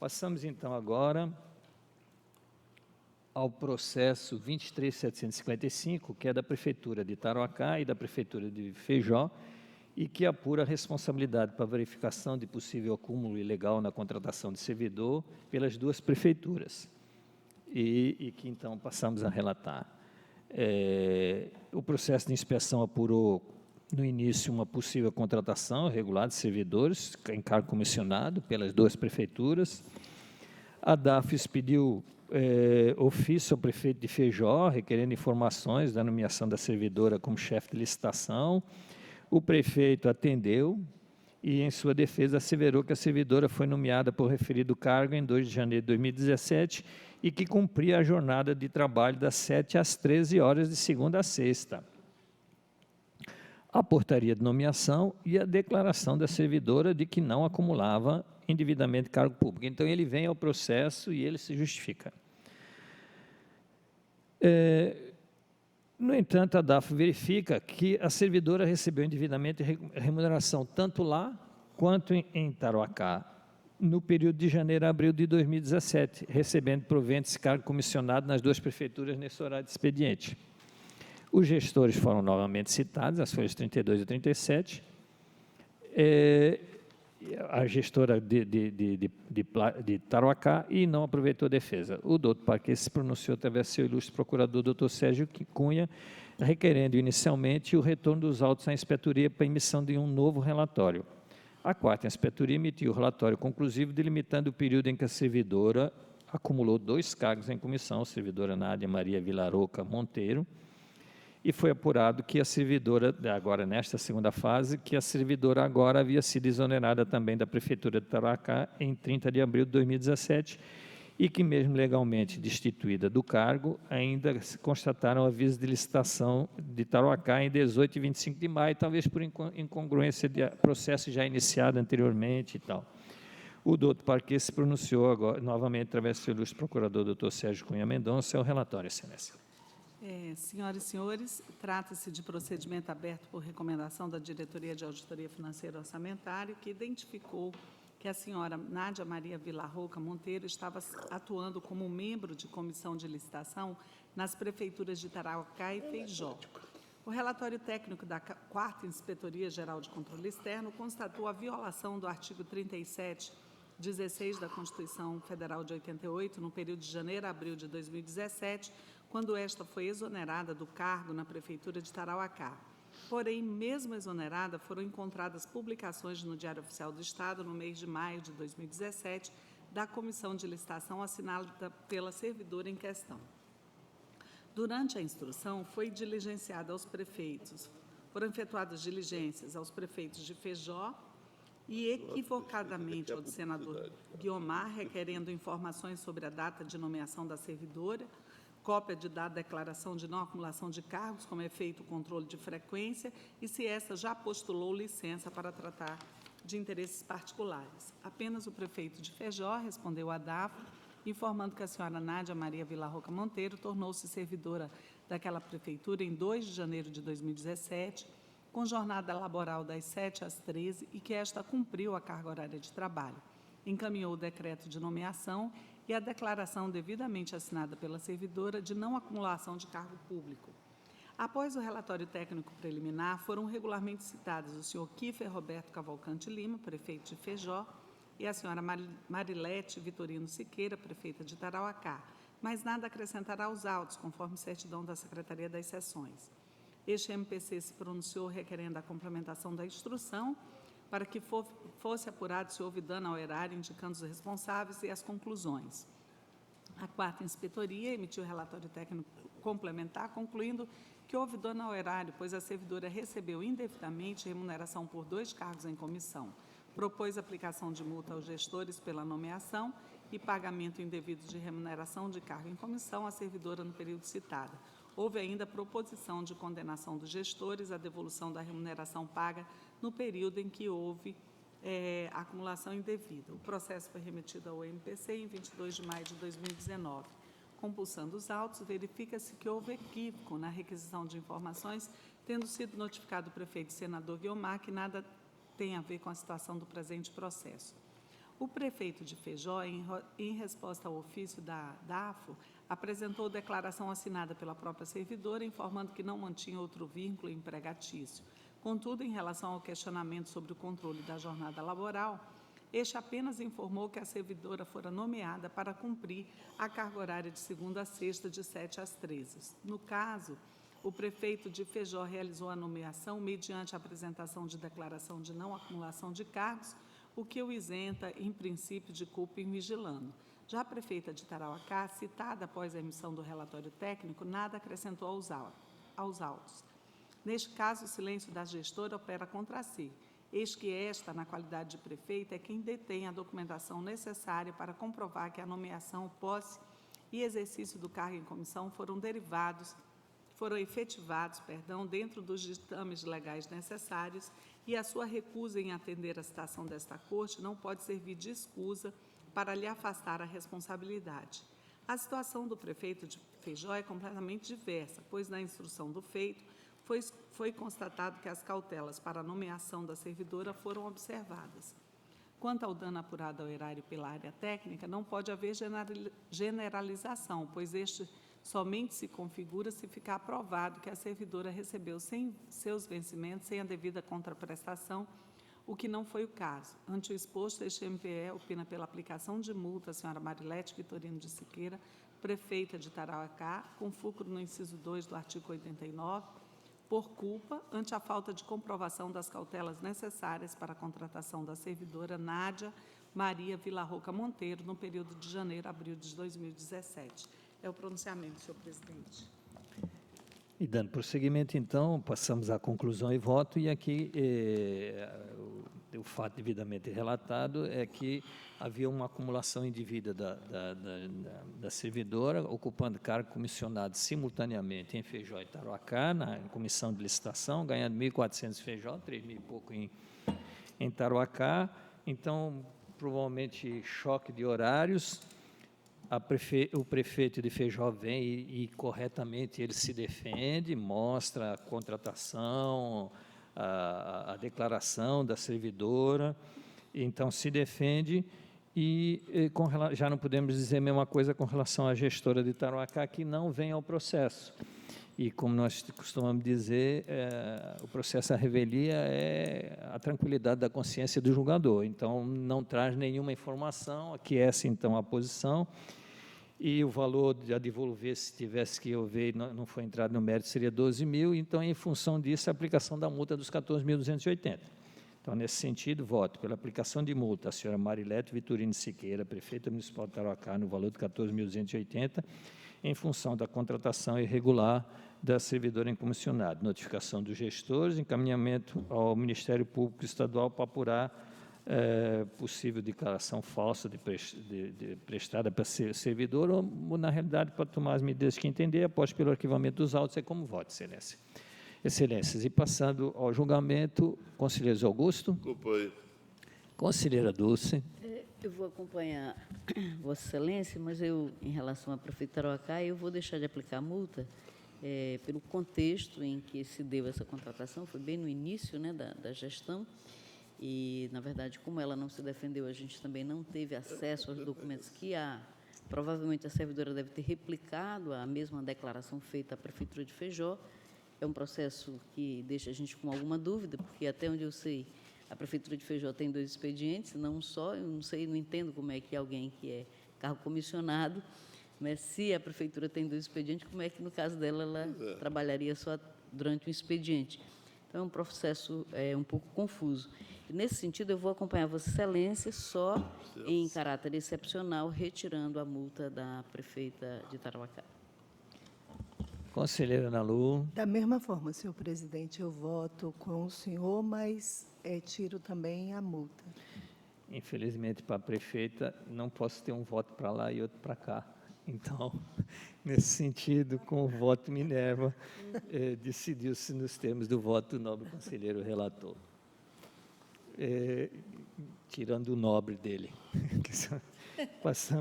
Passamos, então, agora ao processo 23.755, que é da Prefeitura de Tarauacá e da Prefeitura de Feijó, e que apura a responsabilidade para verificação de possível acúmulo ilegal na contratação de servidor pelas duas prefeituras, e que, então, passamos a relatar. O processo de inspeção apurou, no início, uma possível contratação regular de servidores em cargo comissionado pelas duas prefeituras. A DAFES pediu ofício ao prefeito de Feijó, requerendo informações da nomeação da servidora como chefe de licitação. O prefeito atendeu e, em sua defesa, asseverou que a servidora foi nomeada por referido cargo em 2 de janeiro de 2017 e que cumpria a jornada de trabalho das 7 às 13 horas, de segunda a sexta. A portaria de nomeação e a declaração da servidora de que não acumulava indevidamente cargo público. Então, ele vem ao processo e ele se justifica. No entanto, a DAF verifica que a servidora recebeu indevidamente remuneração tanto lá quanto em Tarauacá, no período de janeiro a abril de 2017, recebendo proventos de cargo comissionado nas duas prefeituras nesse horário de expediente. Os gestores foram novamente citados, as folhas 32 e 37. A gestora de Tarauacá e não aproveitou a defesa. O doutor Parque se pronunciou através do seu ilustre procurador, doutor Sérgio Cunha, requerendo inicialmente o retorno dos autos à inspetoria para a emissão de um novo relatório. A quarta inspetoria emitiu o relatório conclusivo, delimitando o período em que a servidora acumulou 2 cargos em comissão, a servidora Nádia Maria Vilaroca Monteiro, e foi apurado que a servidora, agora nesta segunda fase, que a servidora agora havia sido exonerada também da Prefeitura de Tarauacá em 30 de abril de 2017 e que, mesmo legalmente destituída do cargo, ainda constataram aviso de licitação de Tarauacá em 18 e 25 de maio, talvez por incongruência de processo já iniciado anteriormente e tal. O doutor Parque se pronunciou agora, novamente, através do seu ilustre procurador, doutor Sérgio Cunha Mendonça, o relatório, excelência. Senhoras e senhores, trata-se de procedimento aberto por recomendação da Diretoria de Auditoria Financeira e Orçamentária, que identificou que a senhora Nádia Maria Vilaroca Monteiro estava atuando como membro de comissão de licitação nas prefeituras de Tarauacá e Feijó. O relatório técnico da 4ª Inspetoria Geral de Controle Externo constatou a violação do artigo 37(16) da Constituição Federal de 88, no período de janeiro a abril de 2017, quando esta foi exonerada do cargo na Prefeitura de Tarauacá. Porém, mesmo exonerada, foram encontradas publicações no Diário Oficial do Estado, no mês de maio de 2017, da comissão de licitação assinada pela servidora em questão. Durante a instrução, foi diligenciada aos prefeitos, foram efetuadas diligências aos prefeitos de Feijó e, equivocadamente, ao do senador Guiomar, requerendo informações sobre a data de nomeação da servidora, cópia da declaração de não acumulação de cargos, como é feito o controle de frequência, e se esta já postulou licença para tratar de interesses particulares. Apenas o prefeito de Feijó respondeu à DAF, informando que a senhora Nádia Maria Vilaroca Monteiro tornou-se servidora daquela prefeitura em 2 de janeiro de 2017, com jornada laboral das 7 às 13 e que esta cumpriu a carga horária de trabalho. Encaminhou o decreto de nomeação e a declaração devidamente assinada pela servidora de não acumulação de cargo público. Após o relatório técnico preliminar, foram regularmente citados o senhor Kiefer Roberto Cavalcante Lima, prefeito de Feijó, e a senhora Marilete Vitorino Siqueira, prefeita de Tarauacá, mas nada acrescentará aos autos, conforme certidão da Secretaria das Seções. Este MPC se pronunciou requerendo a complementação da instrução para que fosse apurado se houve dano ao erário, indicando os responsáveis e as conclusões. A 4ª Inspetoria emitiu relatório técnico complementar, concluindo que houve dano ao erário, pois a servidora recebeu indevidamente remuneração por 2 cargos em comissão. Propôs aplicação de multa aos gestores pela nomeação e pagamento indevido de remuneração de cargo em comissão à servidora no período citado. Houve ainda proposição de condenação dos gestores à devolução da remuneração paga no período em que houve acumulação indevida. O processo foi remetido ao MPC em 22 de maio de 2019. Compulsando os autos, verifica-se que houve equívoco na requisição de informações, tendo sido notificado o prefeito e senador Guiomar, que nada tem a ver com a situação do presente processo. O prefeito de Feijó, em resposta ao ofício da DAFO, apresentou declaração assinada pela própria servidora, informando que não mantinha outro vínculo empregatício. Contudo, em relação ao questionamento sobre o controle da jornada laboral, este apenas informou que a servidora fora nomeada para cumprir a carga horária de segunda a sexta, de 7 às 13. No caso, o prefeito de Feijó realizou a nomeação mediante a apresentação de declaração de não acumulação de cargos, o que o isenta, em princípio, de culpa em vigilando. Já a prefeita de Tarauacá, citada após a emissão do relatório técnico, nada acrescentou aos autos. Neste caso, o silêncio da gestora opera contra si, eis que esta, na qualidade de prefeita, é quem detém a documentação necessária para comprovar que a nomeação, posse e exercício do cargo em comissão foram efetivados, dentro dos ditames legais necessários, e a sua recusa em atender a citação desta Corte não pode servir de escusa para lhe afastar a responsabilidade. A situação do prefeito de Feijó é completamente diversa, pois na instrução do feito foi constatado que as cautelas para a nomeação da servidora foram observadas. Quanto ao dano apurado ao erário pela área técnica, não pode haver generalização, pois este somente se configura se ficar provado que a servidora recebeu seus vencimentos sem a devida contraprestação, o que não foi o caso. Ante o exposto, este MPE opina pela aplicação de multa à senhora Marilete Vitorino de Siqueira, prefeita de Tarauacá, com fulcro no inciso 2 do artigo 89, por culpa, ante a falta de comprovação das cautelas necessárias para a contratação da servidora Nádia Maria Villarroca Monteiro, no período de janeiro a abril de 2017. É o pronunciamento, senhor presidente. E dando prosseguimento, então, passamos à conclusão e voto, e aqui o fato devidamente relatado é que havia uma acumulação indevida da servidora, ocupando cargo comissionado simultaneamente em Feijó e Tarauacá, na comissão de licitação, ganhando 1.400 em Feijó, 3.000 e pouco em Tarauacá. Então, provavelmente, choque de horários. O prefeito de Feijó vem e corretamente ele se defende, mostra a contratação, a declaração da servidora, então se defende, e já não podemos dizer a mesma coisa com relação à gestora de Tarauacá, que não vem ao processo. E, como nós costumamos dizer, o processo à revelia é a tranquilidade da consciência do julgador, então não traz nenhuma informação, aquece então a posição. E o valor a devolver, se tivesse que haver, não foi entrado no mérito, seria 12 mil, então, em função disso, a aplicação da multa dos 14.280. Então, nesse sentido, voto pela aplicação de multa à senhora Marilete Vitorino Siqueira, prefeita municipal de Tarauacá, no valor de 14.280, em função da contratação irregular da servidora incomissionada, notificação dos gestores, encaminhamento ao Ministério Público Estadual para apurar possível declaração falsa prestada para ser servidor, ou, na realidade, para tomar as medidas que entender, após pelo arquivamento dos autos, é como voto, Excelência. Excelências, e passando ao julgamento, conselheiro Augusto. Acompanho. Conselheira Dulce. Eu vou acompanhar Vossa Excelência, mas em relação à prefeita Tarauacá, eu vou deixar de aplicar a multa pelo contexto em que se deu essa contratação, foi bem no início, né, da gestão. E, na verdade, como ela não se defendeu, a gente também não teve acesso aos documentos que provavelmente a servidora deve ter replicado a mesma declaração feita à Prefeitura de Feijó. É um processo que deixa a gente com alguma dúvida, porque, até onde eu sei, a Prefeitura de Feijó tem 2 expedientes, não um só. Eu não entendo como é que alguém que é cargo comissionado, mas se a Prefeitura tem 2 expedientes, como é que, no caso dela, ela trabalharia só durante um expediente? Então, é um processo um pouco confuso. Nesse sentido, eu vou acompanhar Vossa Excelência só em caráter excepcional, retirando a multa da prefeita de Tarauacá. Conselheira Ana Lu. Da mesma forma, senhor presidente, eu voto com o senhor, mas tiro também a multa. Infelizmente, para a prefeita, não posso ter um voto para lá e outro para cá. Então, nesse sentido, com o voto Minerva, decidiu-se nos termos do voto do nobre conselheiro relator. Tirando o nobre dele. Passamos